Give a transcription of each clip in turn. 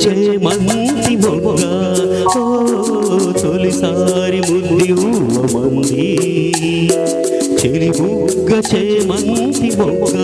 చేమంతి మొగ్గ ఓ తొలిసారి ముద్దుమంది చెలి బుగ్గ చేమంతి మొగ్గ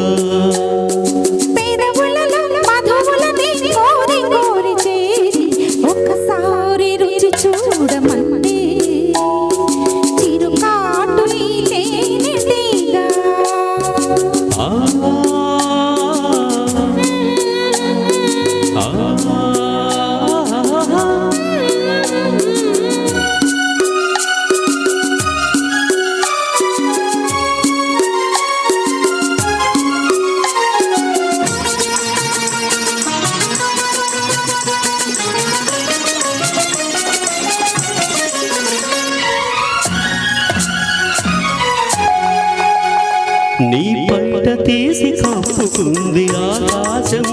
నీ పట్ట తీసి కప్పుకుంది ఆకాశం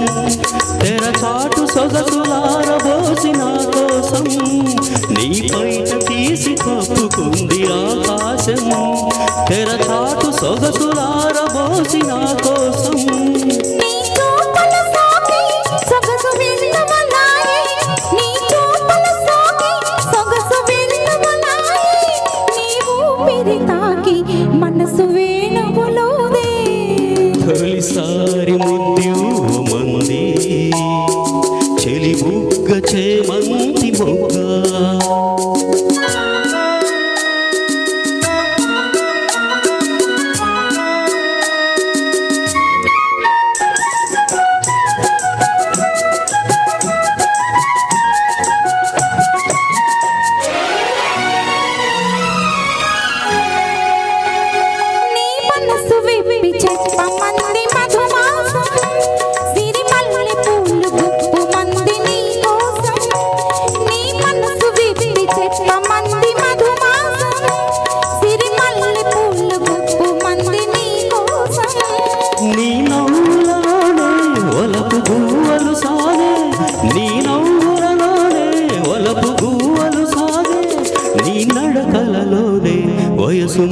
తెరచాటు సొగసులారబోసి నా కోసం నీ పట్ట తీసి కప్పుకుంది ఆకాశం తెరచాటు సొగసులారబోసి నా కోసం తొలిసారి ముద్దుమంది చెలి బుగ్గ చేమంతి మొగ్గ నీ నవ్వులలోనే ఒలపు గువ్వలు సాగే నీ నవ్వులలోనే ఒలపు గువ్వలు సాగే నీ నడకలలోనే వయసు